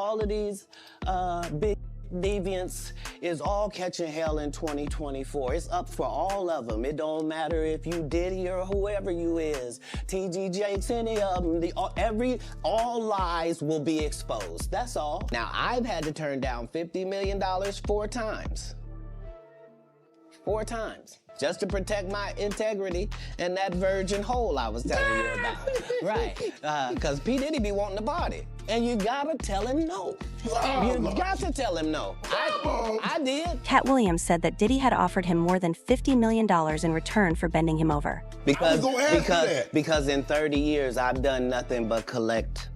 all of these big deviants is all catching hell in 2024. It's up for all of them. It don't matter if you Diddy or whoever you is, TG Jakes, any of them. All lies will be exposed. That's all. Now, I've had to turn down $50 million 4 times. 4 times. Just to protect my integrity and that virgin hole I was telling you about. Right. Because P. Diddy be wanting to party. And you gotta tell him no. You got to tell him no. I did. Katt Williams said that Diddy had offered him more than $50 million in return for bending him over. Because in 30 years, I've done nothing but collect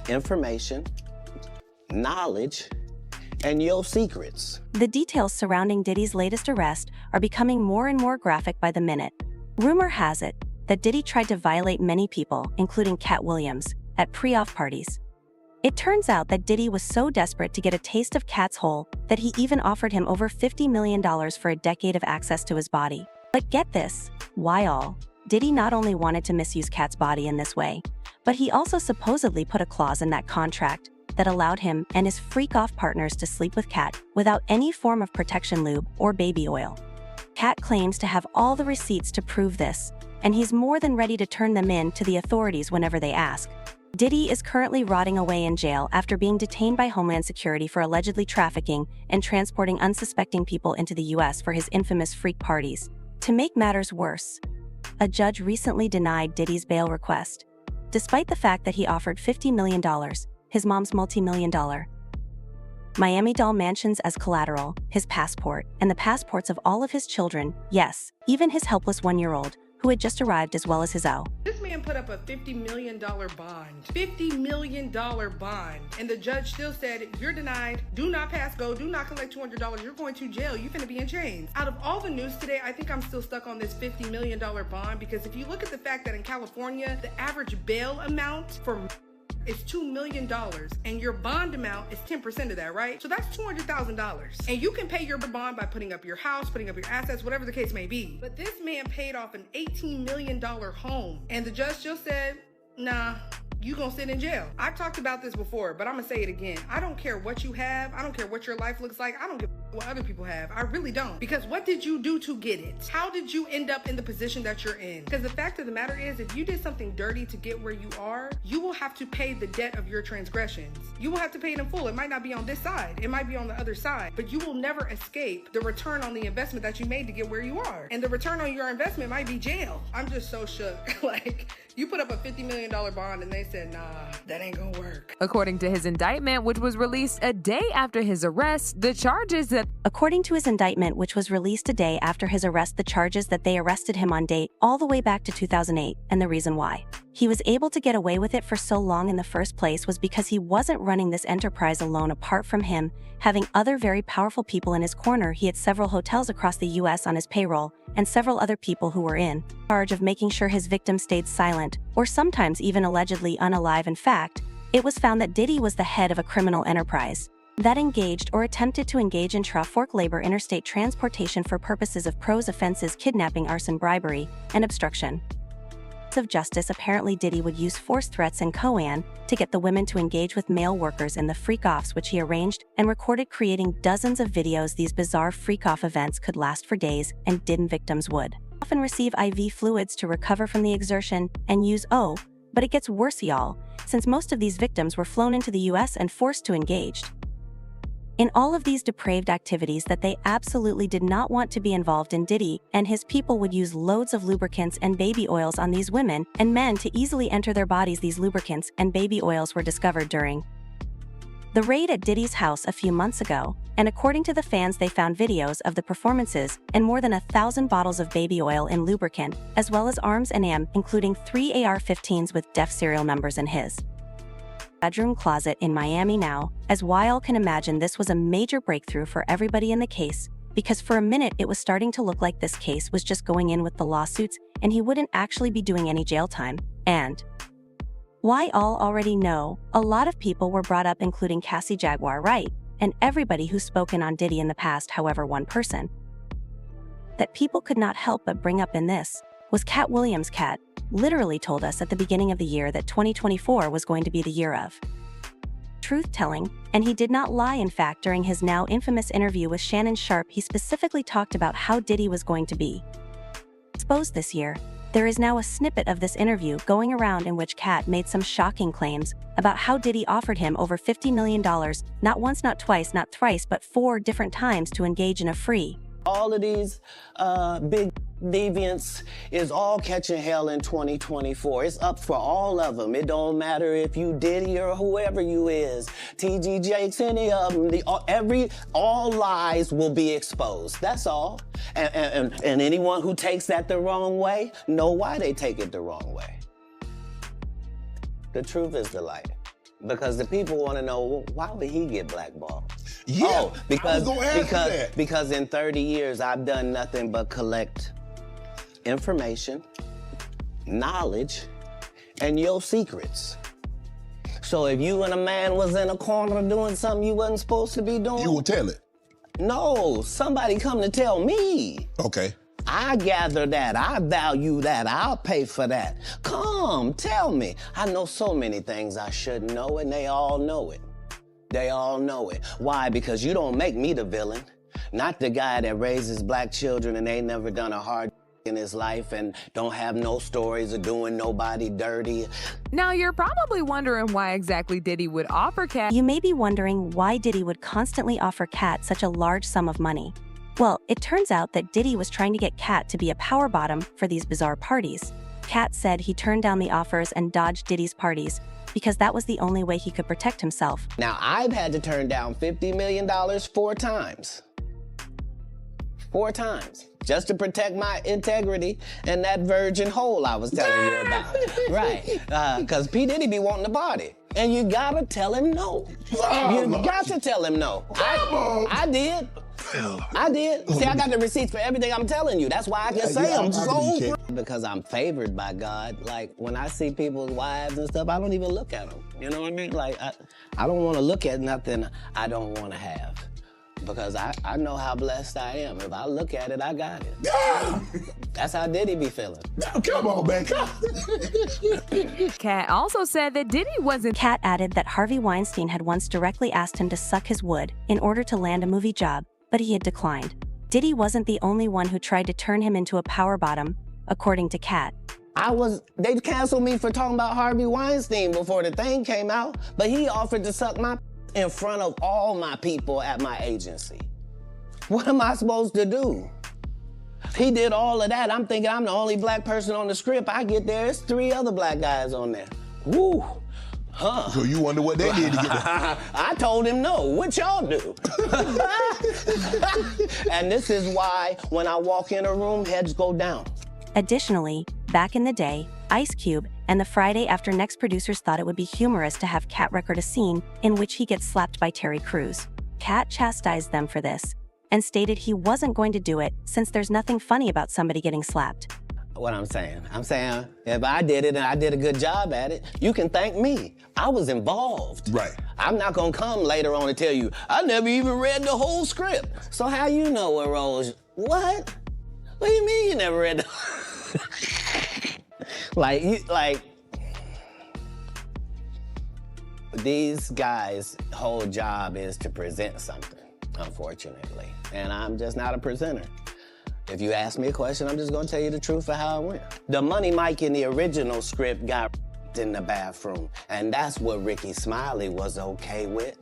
information, knowledge, and your secrets. The details surrounding Diddy's latest arrest are becoming more and more graphic by the minute. Rumor has it that Diddy tried to violate many people, including Katt Williams, at pre-off parties. It turns out that Diddy was so desperate to get a taste of Katt's hole that he even offered him over $50 million for a decade of access to his body. But get this, why all? Diddy not only wanted to misuse Katt's body in this way, but he also supposedly put a clause in that contract that allowed him and his freak-off partners to sleep with Katt without any form of protection lube or baby oil. Katt claims to have all the receipts to prove this, and he's more than ready to turn them in to the authorities whenever they ask. Diddy is currently rotting away in jail after being detained by Homeland Security for allegedly trafficking and transporting unsuspecting people into the U.S. for his infamous freak parties. To make matters worse, a judge recently denied Diddy's bail request, despite the fact that he offered $50 million, his mom's multi-million-dollar Miami doll mansions as collateral, his passport, and the passports of all of his children, yes, even his helpless 1-year-old, who had just arrived, as well as his own. This man put up a $50 million bond. $50 million bond. And the judge still said, you're denied. Do not pass go. Do not collect $200. You're going to jail. You're finna be in chains. Out of all the news today, I think I'm still stuck on this $50 million bond, because if you look at the fact that in California, the average bail amount for is $2 million, and your bond amount is 10% of that, right? So that's $200,000. And you can pay your bond by putting up your house, putting up your assets, whatever the case may be. But this man paid off an $18 million home, and the judge just said, nah, you gonna sit in jail. I've talked about this before, but I'm gonna say it again. I don't care what you have. I don't care what your life looks like. I don't give what other people have. I really don't. Because what did you do to get it? How did you end up in the position that you're in? Because the fact of the matter is, if you did something dirty to get where you are, you will have to pay the debt of your transgressions. You will have to pay it in full. It might not be on this side. It might be on the other side. But you will never escape the return on the investment that you made to get where you are. And the return on your investment might be jail. I'm just so shook. Like, you put up a $50 million bond and they said, nah, that ain't gonna work. According to his indictment, which was released a day after his arrest, the charges that they arrested him on date all the way back to 2008, and the reason why he was able to get away with it for so long in the first place was because he wasn't running this enterprise alone. Apart from him having other very powerful people in his corner, he had several hotels across the US on his payroll, and several other people who were in charge of making sure his victims stayed silent, or sometimes even allegedly unalive. In fact, it was found that Diddy was the head of a criminal enterprise that engaged or attempted to engage in forced labor, interstate transportation for purposes of prose offenses, kidnapping, arson, bribery, and obstruction of justice. Apparently, Diddy would use force threats and coan to get the women to engage with male workers in the freak-offs, which he arranged and recorded, creating dozens of videos. These bizarre freak-off events could last for days, and Diddy victims would often receive IV fluids to recover from the exertion and use but it gets worse, y'all, since most of these victims were flown into the US and forced to engage in all of these depraved activities that they absolutely did not want to be involved in. Diddy and his people would use loads of lubricants and baby oils on these women and men to easily enter their bodies. These lubricants and baby oils were discovered during the raid at Diddy's house a few months ago, and according to the fans, they found videos of the performances and more than 1,000 bottles of baby oil and lubricant, as well as arms and ammo, including 3 AR-15s with def serial numbers in his bedroom closet in Miami. Now, as we all can imagine, this was a major breakthrough for everybody in the case, because for a minute it was starting to look like this case was just going in with the lawsuits and he wouldn't actually be doing any jail time. And we all already know a lot of people were brought up, including Cassie Jaguar Wright and everybody who's spoken on Diddy in the past. However, one person that people could not help but bring up in this was Katt Williams. Katt literally told us at the beginning of the year that 2024 was going to be the year of truth-telling, and he did not lie. In fact, during his now infamous interview with Shannon Sharpe, he specifically talked about how Diddy was going to be exposed this year. There is now a snippet of this interview going around in which Katt made some shocking claims about how Diddy offered him over $50 million, not once, not twice, not thrice, but 4 different times to engage in a free. All of these big deviants is all catching hell in 2024. It's up for all of them. It don't matter if you Diddy or whoever you is. TG Jakes, any of them. All lies will be exposed. That's all. And anyone who takes that the wrong way, know why they take it the wrong way. The truth is the light. Because the people want to know, well, why would he get blackballed? Yeah, because in 30 years, I've done nothing but collect information, knowledge, and your secrets. So if you and a man was in a corner doing something you wasn't supposed to be doing, you will tell it. No, somebody come to tell me. Okay. I gather that, I value that, I'll pay for that. Come, tell me. I know so many things I shouldn't know, and they all know it. They all know it. Why? Because you don't make me the villain. Not the guy that raises black children and ain't never done a hard in his life and don't have no stories of doing nobody dirty. Now, you're probably wondering why exactly Diddy would offer Katt. You may be wondering why Diddy would constantly offer Katt such a large sum of money. Well, it turns out that Diddy was trying to get Katt to be a power bottom for these bizarre parties. Katt said he turned down the offers and dodged Diddy's parties because that was the only way he could protect himself. Now, I've had to turn down $50 million 4 times. 4 times. Just to protect my integrity and that virgin hole I was telling you about. Right. Because P. Diddy be wanting to party. And you gotta tell him no. You got to tell him no. I did. I did. See, I got the receipts for everything I'm telling you. That's why I can say I'm so... Because I'm favored by God. Like, when I see people's wives and stuff, I don't even look at them. You know what I mean? Like, I don't want to look at nothing I don't want to have. Because I know how blessed I am. If I look at it, I got it. Yeah. That's how Diddy be feeling. Come on, man. Katt also said that Diddy wasn't... Katt added that Harvey Weinstein had once directly asked him to suck his wood in order to land a movie job, but he had declined. Diddy wasn't the only one who tried to turn him into a power bottom, according to Katt. They canceled me for talking about Harvey Weinstein before the thing came out, but he offered to suck my in front of all my people at my agency. What am I supposed to do? He did all of that. I'm thinking I'm the only black person on the script. I get there, it's 3 other black guys on there. Woo. Huh. So you wonder what they did to get there? I told him no. What y'all do? And this is why when I walk in a room, heads go down. Additionally, back in the day, Ice Cube and the Friday After Next producers thought it would be humorous to have Katt record a scene in which he gets slapped by Terry Crews. Katt chastised them for this and stated he wasn't going to do it since there's nothing funny about somebody getting slapped. What I'm saying if I did it and I did a good job at it, you can thank me. I was involved. Right. I'm not gonna come later on and tell you, I never even read the whole script. So how you know what roles? What? What do you mean you never read the... These guys' whole job is to present something, unfortunately. And I'm just not a presenter. If you ask me a question, I'm just gonna tell you the truth of how it went. The Money Mike in the original script got in the bathroom, and that's what Ricky Smiley was okay with.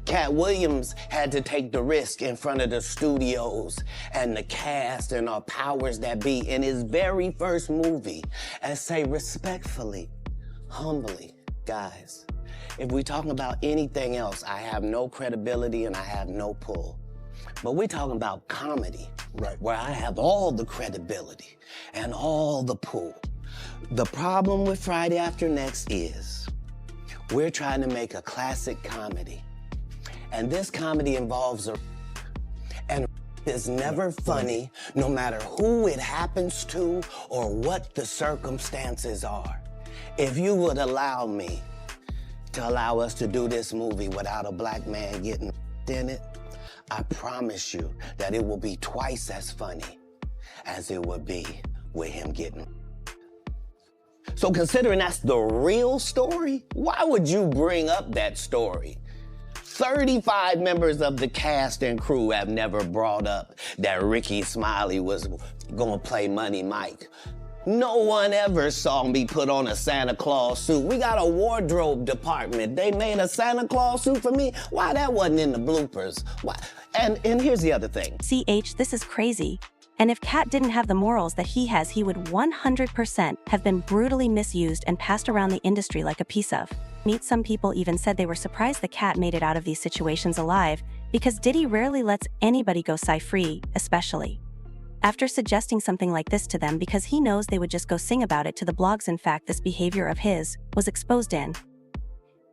Katt Williams had to take the risk in front of the studios and the cast and our powers that be in his very first movie and say respectfully, humbly, guys, if we talking about anything else, I have no credibility and I have no pull. But we're talking about comedy, right, where I have all the credibility and all the pull. The problem with Friday After Next is we're trying to make a classic comedy. And this comedy involves and is never funny, no matter who it happens to or what the circumstances are. If you would allow me to allow us to do this movie without a black man getting in it, I promise you that it will be twice as funny as it would be with him getting. So considering that's the real story, why would you bring up that story? 35 members of the cast and crew have never brought up that Ricky Smiley was gonna play Money Mike. No one ever saw me put on a Santa Claus suit. We got a wardrobe department. They made a Santa Claus suit for me. Why that wasn't in the bloopers? Why? And here's the other thing. CH, this is crazy. And if Katt didn't have the morals that he has, he would 100% have been brutally misused and passed around the industry like a piece of meat. Some people even said they were surprised that Katt made it out of these situations alive, because Diddy rarely lets anybody go free, especially after suggesting something like this to them, because he knows they would just go sing about it to the blogs. In fact, this behavior of his was exposed in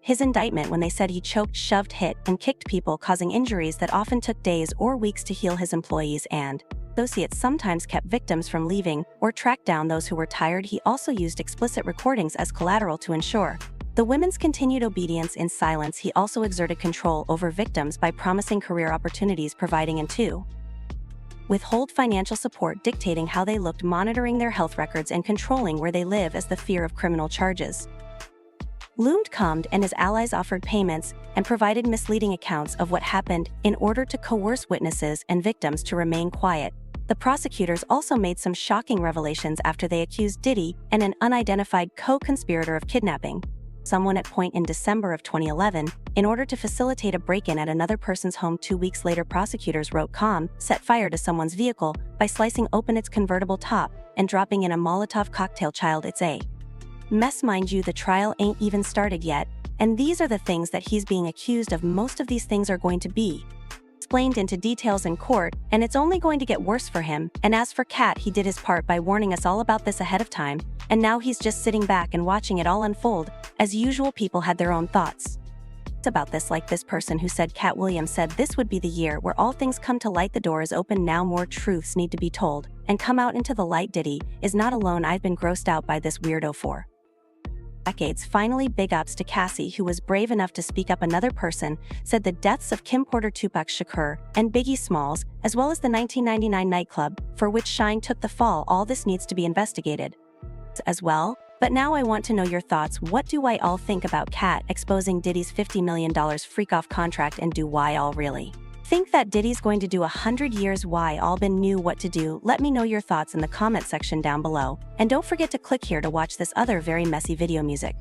his indictment when they said he choked, shoved, hit, and kicked people, causing injuries that often took days or weeks to heal. His employees and associates sometimes kept victims from leaving or tracked down those who were tired. He also used explicit recordings as collateral to ensure the women's continued obedience in silence. He also exerted control over victims by promising career opportunities, providing and to withhold financial support, dictating how they looked, monitoring their health records, and controlling where they live as the fear of criminal charges loomed. Combed and his allies offered payments and provided misleading accounts of what happened in order to coerce witnesses and victims to remain quiet. The prosecutors also made some shocking revelations after they accused Diddy and an unidentified co-conspirator of kidnapping someone at point in December of 2011 in order to facilitate a break-in at another person's home. 2 weeks later, prosecutors wrote set fire to someone's vehicle by slicing open its convertible top and dropping in a Molotov cocktail. Child, it's a mess. Mind you, the trial ain't even started yet, and these are the things that he's being accused of. Most of these things are going to be explained into details in court, and it's only going to get worse for him. And as for Katt, he did his part by warning us all about this ahead of time, and now he's just sitting back and watching it all unfold. As usual, people had their own thoughts about this, like this person who said Katt Williams said this would be the year where all things come to light. The door is open now, more truths need to be told and come out into the light. Diddy is not alone. I've been grossed out by this weirdo for decades. Finally, big ups to Cassie, who was brave enough to speak up. Another person said the deaths of Kim Porter, Tupac Shakur, and Biggie Smalls, as well as the 1999 nightclub for which Shine took the fall, all this needs to be investigated as well. But now I want to know your thoughts. What do I all think about Katt exposing Diddy's $50 million FREAKOFF contract, and do I all really think that Diddy's going to do 100 years? Why all been knew what to do? Let me know your thoughts in the comment section down below, and don't forget to click here to watch this other very messy video music.